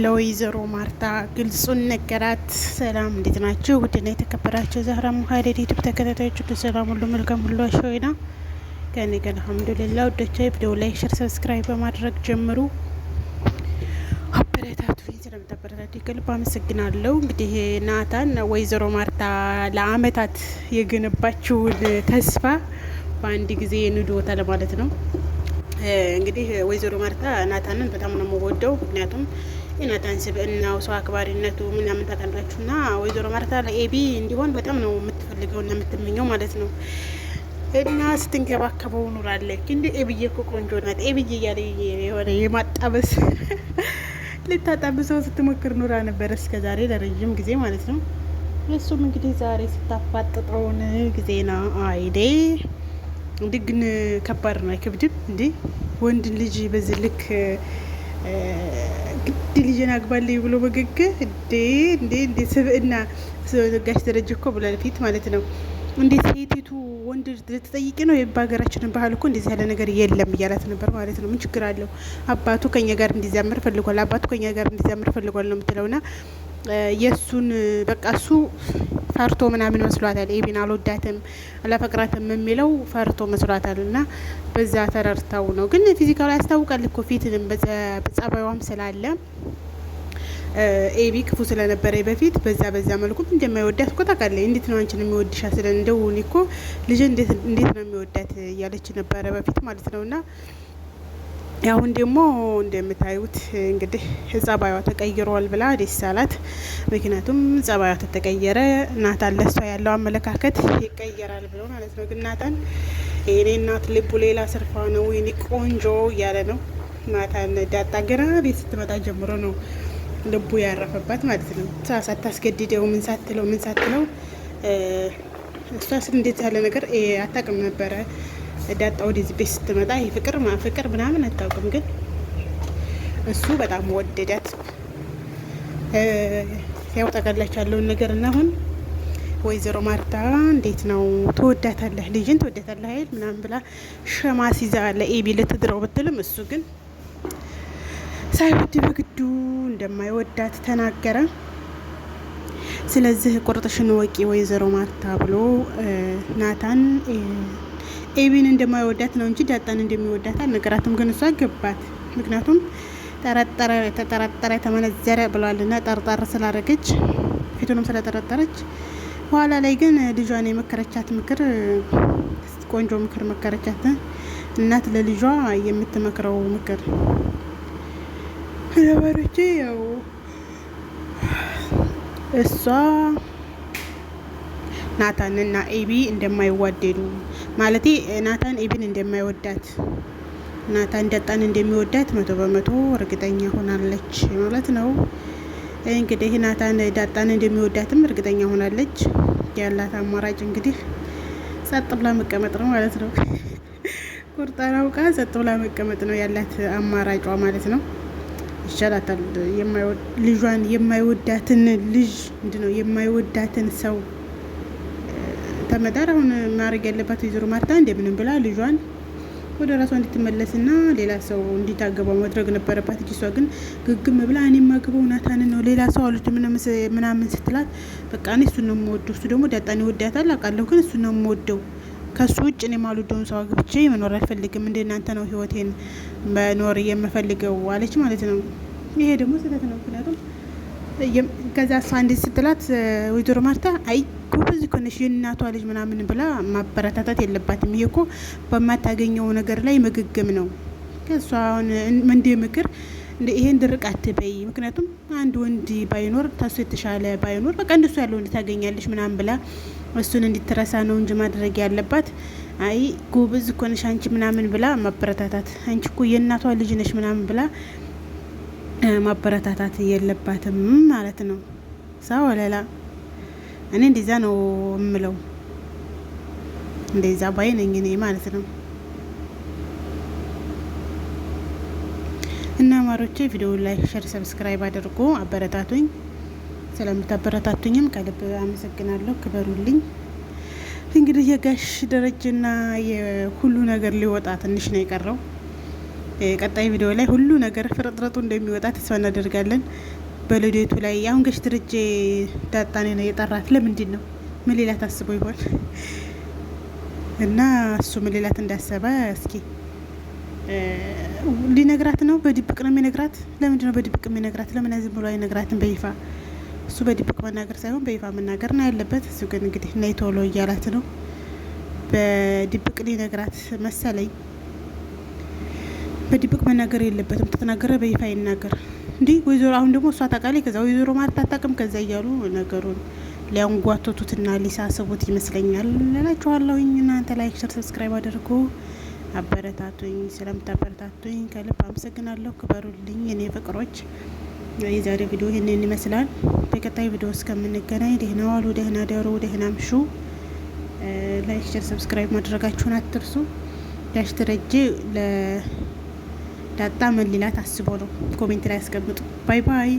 ለወይዘሮ ማርታ ግልጹን ነገራት። ሰላም እንዴት ናችሁ? ውድና የተከበራችሁ ዛህራ ሙሀይድ ዩቲዩብ ተከታታዮች ሁሉ ሰላም ሁሉ መልካም ሁሉ አሸወይና ከኔ ጋር አልሐምዱሊላህ። ወዶቼ ቪዲዮ ላይ ሼር፣ ሰብስክራይብ በማድረግ ጀምሩ። አበረታቱ። ስለምታበረታቱ ከልብ አመሰግናለሁ። እንግዲህ ናታን ወይዘሮ ማርታ ለአመታት የገነባችውን ተስፋ በአንድ ጊዜ ንዶታል ማለት ነው። እንግዲህ ወይዘሮ ማርታ ናታንን በጣም ነው የምወደው። ምክንያቱም የናታን ስብዕናው፣ ሰው አክባሪነቱ ምናምን ታውቃላችሁ። እና ወይዘሮ ማርታ ለኤቢ እንዲሆን በጣም ነው የምትፈልገው እና የምትመኘው ማለት ነው። እና ስትንከባከበው ኑራለች። እንደ ኤብዬ እኮ ቆንጆ ናት። ኤብዬ እያለ የሆነ የማጣበስ ልታጣብሰው ስትሞክር ኑራ ነበረ እስከ ዛሬ ለረዥም ጊዜ ማለት ነው። እሱም እንግዲህ ዛሬ ስታፋጥጠውን ጊዜ ነው አይዴ። እንዴ ግን ከባድ ነው አይከብድም እንዴ? ወንድ ልጅ በዚህ ልክ ግድ ልጅን አግባለኝ ብሎ በገገ እንዴ እንዴ እንዴ ስብዕና ጋሽ ደረጀ እኮ ብሏል ፊት ማለት ነው። እንዴት ሴቲቱ ወንድ ልትጠይቂ ነው? በሀገራችን ባህል እኮ እንደዚህ ያለ ነገር የለም እያላት ነበር ማለት ነው። ምን ችግር አለው? አባቱ ከኛ ጋር እንዲዛመር ፈልጓል፣ አባቱ ከኛ ጋር እንዲዛመር ፈልጓል ነው የምትለውና የእሱን በቃ እሱ ፈርቶ ምናምን መስሏታል። ኤቢን አልወዳትም አላፈቅራትም የሚለው ፈርቶ መስሏታል። እና በዛ ተረርታው ነው። ግን ፊዚካሉ ያስታውቃል እኮ ፊትንም በጸባይዋም ስላለ ኤቢ ክፉ ስለነበረ በፊት በዛ መልኩም እንደማይወዳት እኮ ታውቃለች። እንዴት ነው አንቺን የሚወድሻ ስለ እንደው እኔ እኮ ልጅ እንዴት ነው የሚወዳት እያለች ነበረ በፊት ማለት ነውና አሁን ደግሞ እንደምታዩት እንግዲህ ጸባይዋ ተቀይሯል ብላ ደስ አላት። ምክንያቱም ጸባይዋ ተቀየረ ናታን ለሷ ያለው አመለካከት ይቀየራል ብሎ ማለት ነው። ግን ናታን የኔ እናት ልቡ ሌላ ስርፋ ነው የኔ ቆንጆ እያለ ነው። ናታን ዳጣ ገና ቤት ስትመጣ ጀምሮ ነው ልቡ ያረፈባት ማለት ነው። ሳታስገድደው ምን ሳትለው እሷስ እንዴት ያለ ነገር አታውቅም ነበረ። ዳጣ ወደዚህ ቤት ስትመጣ ፍቅር ምናምን አታውቅም። ግን እሱ በጣም ወደዳት። ያው ጠቀላች ያለውን ነገር እና አሁን ወይዘሮ ማርታ እንዴት ነው ትወዳታለህ፣ ልጅን ትወዳታለህ አይደል ምናምን ብላ ሸማስ ይዛ ለኤቢ ልትድረው ብትልም እሱ ግን ሳይወድ በግዱ እንደማይወዳት ተናገረ። ስለዚህ ቁርጥሽን ወቂ ወይዘሮ ማርታ ብሎ ናታን ኤቢን እንደማይወዳት ነው እንጂ ዳጣን እንደሚወዳት አልነገራትም። ግን እሷ ገባት። ምክንያቱም ተጠረጠረ ተመነዘረ ብሏልና ጠርጣር ስላደረገች ፊቱንም ስለጠረጠረች በኋላ ላይ ግን ልጇን የመከረቻት ምክር ቆንጆ ምክር መከረቻት። እናት ለልጇ የምትመክረው ምክር ለባሮቼ ያው እሷ ናታንና ኤቢ እንደማይዋደዱ ማለቴ ናታን ኤቢን እንደማይወዳት ናታን ዳጣን እንደሚወዳት 100% እርግጠኛ ሆናለች ማለት ነው። እንግዲህ ናታን ዳጣን እንደሚወዳትም እርግጠኛ ሆናለች። ያላት አማራጭ እንግዲህ ጸጥ ብላ መቀመጥ ነው ማለት ነው። ቁርጣን አውቃ ጸጥ ብላ መቀመጥ ነው ያላት አማራጯ ማለት ነው። ይሻላታል። ልጇን የማይወዳትን ልጅ ምንድነው የማይወዳትን ሰው ተመዳር አሁን ማድረግ ያለባት ወይዘሮ ማርታ እንደምንም ብላ ልጇን ወደ ራሷ እንድትመለስና ሌላ ሰው እንዲታገባው ማድረግ ነበረባት። እሷ ግን ግግም ብላ እኔ ማግበው ናታን ነው ሌላ ሰው አሉት ምናምን ስትላት በቃ እኔ እሱን ነው የምወደው፣ እሱ ደግሞ ዳጣን ይወዳታል አውቃለሁ፣ ግን እሱን ነው የምወደው፣ ከሱ ውጭ እኔ የማልወደውን ሰው አግብቼ መኖር አልፈልግም፣ እንደናንተ ነው ህይወቴን መኖር የምፈልገው አለች ማለት ነው። ይሄ ደግሞ ስህተት ነው። ምክንያቱም ከዛ እሷ እንዴት ስትላት ወይዘሮ ማርታ አይ ጎበዝ እኮ ነሽ የእናቷ ልጅ ምናምን ብላ ማበረታታት የለባትም። ይሄ እኮ በማታገኘው ነገር ላይ መገገም ነው። ከሷ አሁን እንደ ምክር ይሄን ድርቅ አትበይ፣ ምክንያቱም አንድ ወንድ ባይኖር ታሱ የተሻለ ባይኖር በቃ እንደሱ ያለው ወንድ ታገኛለሽ ምናምን ብላ እሱን እንድትረሳ ነው እንጂ ማድረግ ያለባት አይ ጎበዝ እኮ ነሽ አንቺ ምናምን ብላ ማበረታታት፣ አንቺ እኮ የእናቷ ልጅ ነሽ ምናምን ብላ ማበረታታት የለባትም ማለት ነው። ሰው ወለላ እኔ እንደዛ ነው የምለው፣ እንደዛ ባይ ነኝ እኔ ማለት ነው። እና ማሮቼ ቪዲዮ ላይክ፣ ሼር፣ ሰብስክራይብ አድርጎ አበረታቱኝ። ስለምታበረታቱኝም ከልብ አመሰግናለሁ። ክበሩልኝ። እንግዲህ የጋሽ ደረጀና የሁሉ ነገር ሊወጣ ትንሽ ነው የቀረው። ቀጣይ ቪዲዮ ላይ ሁሉ ነገር ፍርጥረጡ እንደሚወጣ ተስፋ እናደርጋለን። በልደቱ ላይ አሁን ገሽ ድርጄ ዳጣኔ ነው የጠራት። ለምንድን ነው ምን ሌላት አስቦ ይሆን? እና እሱ ምን ሌላት እንዳሰበ እስኪ ሊነግራት ነው። በድብቅ ነው የሚነግራት። ለምንድን ነው በድብቅ የሚነግራት? ለምን ዝም ብሎ አይነግራትም በይፋ? እሱ በድብቅ መናገር ሳይሆን በይፋ መናገር ነው ያለበት። እሱ ግን እንግዲህ ነይ ቶሎ እያላት ነው። በድብቅ ሊነግራት መሰለኝ። በድብቅ መናገር የለበትም። ተተናገረ በይፋ ይናገር እንዲህ። ወይዘሮ አሁን ደግሞ እሷ ታውቃለች፣ ከዛ ወይዘሮ ማርታ አታውቅም። ከዛ እያሉ ነገሩን ሊያንጓተቱትና ሊሳስቡት ይመስለኛል እላችኋለሁኝ። እናንተ ላይክ፣ ሸር፣ ሰብስክራይብ አድርጉ። አበረታቱኝ። ስለምታበረታቱኝ ከልብ አመሰግናለሁ። ክበሩልኝ የኔ ፍቅሮች። የዛሬ ቪዲዮ ይህንን ይመስላል። በቀጣይ ቪዲዮ እስከምንገናኝ ደህና ዋሉ፣ ደህና ደሩ፣ ደህና ምሹ። ላይክ፣ ሸር፣ ሰብስክራይብ ማድረጋችሁን አትርሱ። ጋሽ ደረጀ ለዳጣ ምን ሊላት አስቦ ነው? ኮሜንት ላይ ያስቀምጡ። ባይ ባይ።